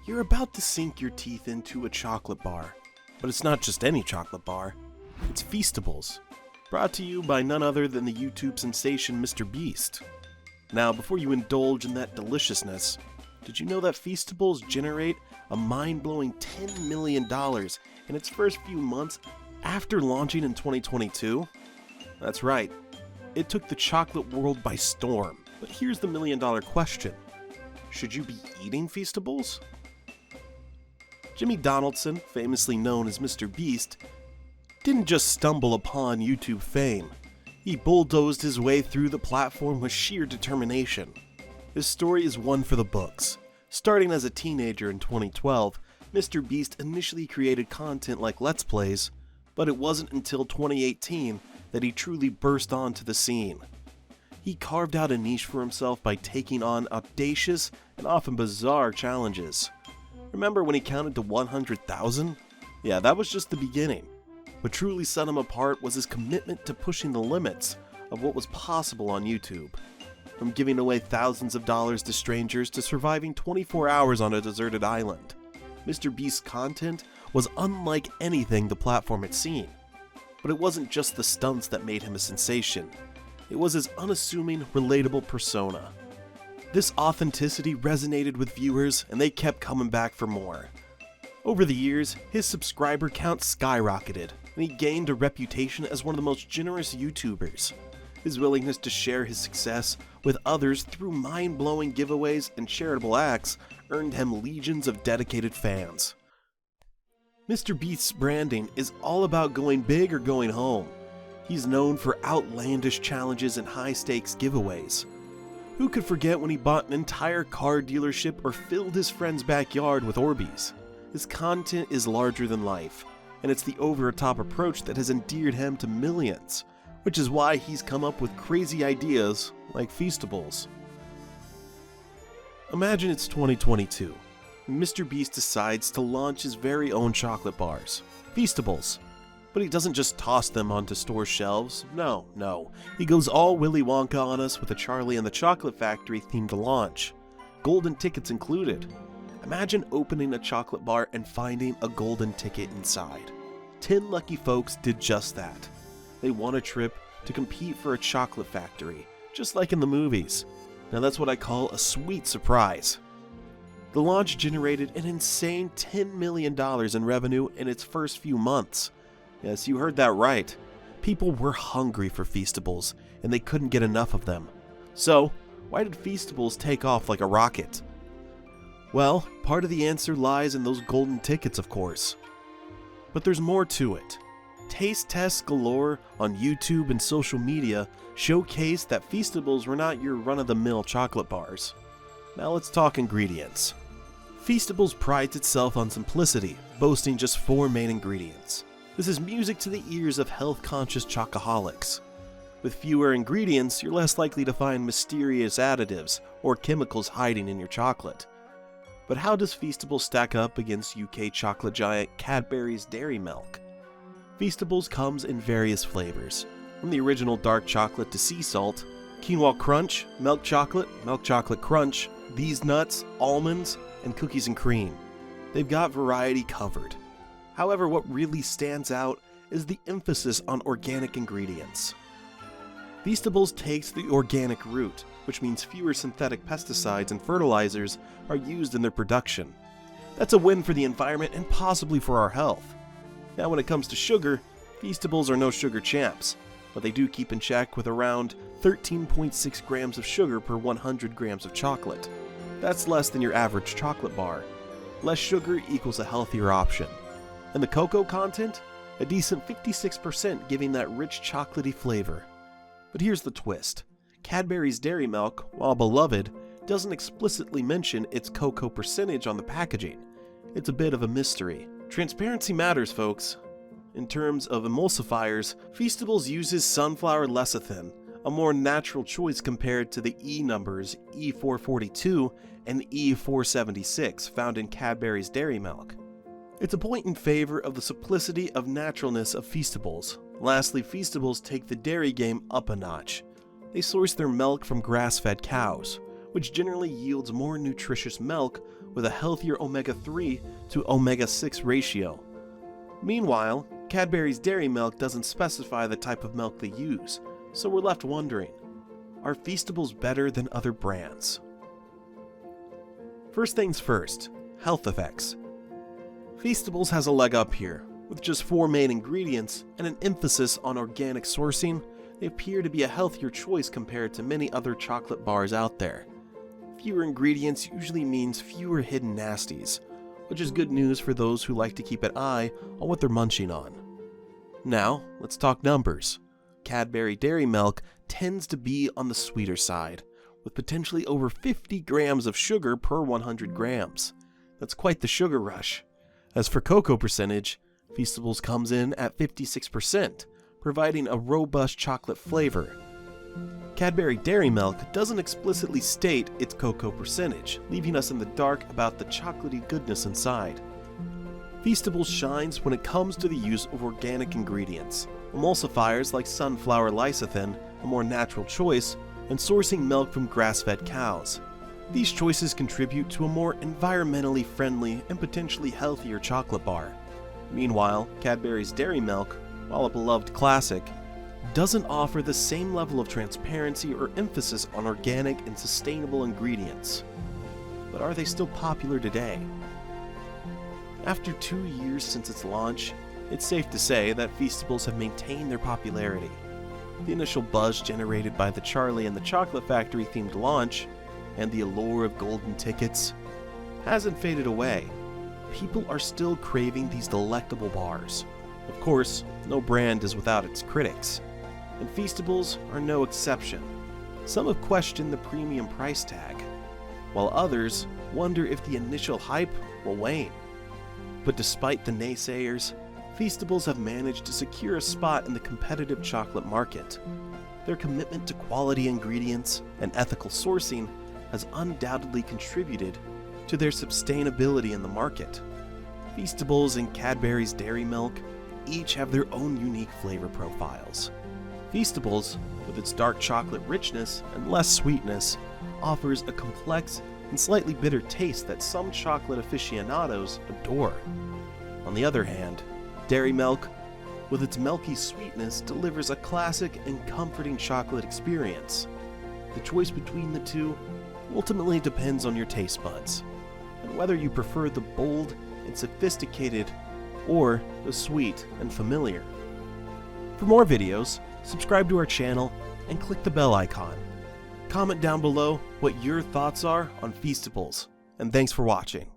You're about to sink your teeth into a chocolate bar. But it's not just any chocolate bar. It's Feastables. Brought to you by none other than the YouTube sensation Mr. Beast. Now, before you indulge in that deliciousness, did you know that Feastables generate a mind-blowing $10 million in its first few months after launching in 2022? That's right. It took the chocolate world by storm. But here's the million-dollar question. Should you be eating Feastables? Jimmy Donaldson, famously known as Mr. Beast, didn't just stumble upon YouTube fame. He bulldozed his way through the platform with sheer determination. His story is one for the books. Starting as a teenager in 2012, Mr. Beast initially created content like Let's Plays, but it wasn't until 2018 that he truly burst onto the scene. He carved out a niche for himself by taking on audacious and often bizarre challenges. Remember when he counted to 100,000? Yeah, that was just the beginning. What truly set him apart was his commitment to pushing the limits of what was possible on YouTube. From giving away thousands of dollars to strangers to surviving 24 hours on a deserted island, Mr. Beast's content was unlike anything the platform had seen. But it wasn't just the stunts that made him a sensation. It was his unassuming, relatable persona. This authenticity resonated with viewers, and they kept coming back for more. Over the years, his subscriber count skyrocketed, and he gained a reputation as one of the most generous YouTubers. His willingness to share his success with others through mind-blowing giveaways and charitable acts earned him legions of dedicated fans. Mr. Beast's branding is all about going big or going home. He's known for outlandish challenges and high-stakes giveaways. Who could forget when he bought an entire car dealership or filled his friend's backyard with Orbeez? His content is larger than life, and it's the over-the-top approach that has endeared him to millions, which is why he's come up with crazy ideas like Feastables. Imagine it's 2022, and Mr. Beast decides to launch his very own chocolate bars, Feastables. But he doesn't just toss them onto store shelves, no. He goes all Willy Wonka on us with a Charlie and the Chocolate Factory themed launch. Golden tickets included. Imagine opening a chocolate bar and finding a golden ticket inside. 10 lucky folks did just that. They won a trip to compete for a chocolate factory, just like in the movies. Now that's what I call a sweet surprise. The launch generated an insane $10 million in revenue in its first few months. Yes, you heard that right. People were hungry for Feastables, and they couldn't get enough of them. So, why did Feastables take off like a rocket? Well, part of the answer lies in those golden tickets, of course. But there's more to it. Taste tests galore on YouTube and social media showcase that Feastables were not your run-of-the-mill chocolate bars. Now let's talk ingredients. Feastables prides itself on simplicity, boasting just 4 main ingredients. This is music to the ears of health-conscious chocoholics. With fewer ingredients, you're less likely to find mysterious additives or chemicals hiding in your chocolate. But how does Feastables stack up against UK chocolate giant Cadbury's Dairy Milk? Feastables comes in various flavors, from the original dark chocolate to sea salt, quinoa crunch, milk chocolate crunch, these nuts, almonds, and cookies and cream. They've got variety covered. However, what really stands out is the emphasis on organic ingredients. Feastables takes the organic route, which means fewer synthetic pesticides and fertilizers are used in their production. That's a win for the environment and possibly for our health. Now when it comes to sugar, Feastables are no sugar champs, but they do keep in check with around 13.6 grams of sugar per 100 grams of chocolate. That's less than your average chocolate bar. Less sugar equals a healthier option. And the cocoa content? A decent 56%, giving that rich chocolatey flavor. But here's the twist. Cadbury's Dairy Milk, while beloved, doesn't explicitly mention its cocoa percentage on the packaging. It's a bit of a mystery. Transparency matters, folks. In terms of emulsifiers, Feastables uses sunflower lecithin, a more natural choice compared to the E numbers E442 and E476 found in Cadbury's Dairy Milk. It's a point in favor of the simplicity of naturalness of Feastables. Lastly, Feastables take the dairy game up a notch. They source their milk from grass-fed cows, which generally yields more nutritious milk with a healthier omega-3 to omega-6 ratio. Meanwhile, Cadbury's dairy milk doesn't specify the type of milk they use, so we're left wondering, are Feastables better than other brands? First things first, health effects. Feastables has a leg up here. With just 4 main ingredients and an emphasis on organic sourcing, they appear to be a healthier choice compared to many other chocolate bars out there. Fewer ingredients usually means fewer hidden nasties, which is good news for those who like to keep an eye on what they're munching on. Now, let's talk numbers. Cadbury Dairy Milk tends to be on the sweeter side, with potentially over 50 grams of sugar per 100 grams. That's quite the sugar rush. As for cocoa percentage, Feastables comes in at 56%, providing a robust chocolate flavor. Cadbury Dairy Milk doesn't explicitly state its cocoa percentage, leaving us in the dark about the chocolatey goodness inside. Feastables shines when it comes to the use of organic ingredients, emulsifiers like sunflower lecithin, a more natural choice, and sourcing milk from grass-fed cows. These choices contribute to a more environmentally friendly and potentially healthier chocolate bar. Meanwhile, Cadbury's Dairy Milk, while a beloved classic, doesn't offer the same level of transparency or emphasis on organic and sustainable ingredients. But are they still popular today? After 2 years since its launch, it's safe to say that Feastables have maintained their popularity. The initial buzz generated by the Charlie and the Chocolate Factory themed launch, and the allure of golden tickets, hasn't faded away. People are still craving these delectable bars. Of course, no brand is without its critics, and Feastables are no exception. Some have questioned the premium price tag, while others wonder if the initial hype will wane. But despite the naysayers, Feastables have managed to secure a spot in the competitive chocolate market. Their commitment to quality ingredients and ethical sourcing has undoubtedly contributed to their sustainability in the market. Feastables and Cadbury's Dairy Milk each have their own unique flavor profiles. Feastables, with its dark chocolate richness and less sweetness, offers a complex and slightly bitter taste that some chocolate aficionados adore. On the other hand, Dairy Milk, with its milky sweetness, delivers a classic and comforting chocolate experience. The choice between the two ultimately depends on your taste buds, and whether you prefer the bold and sophisticated or the sweet and familiar. For more videos, subscribe to our channel and click the bell icon. Comment down below what your thoughts are on Feastables, and thanks for watching.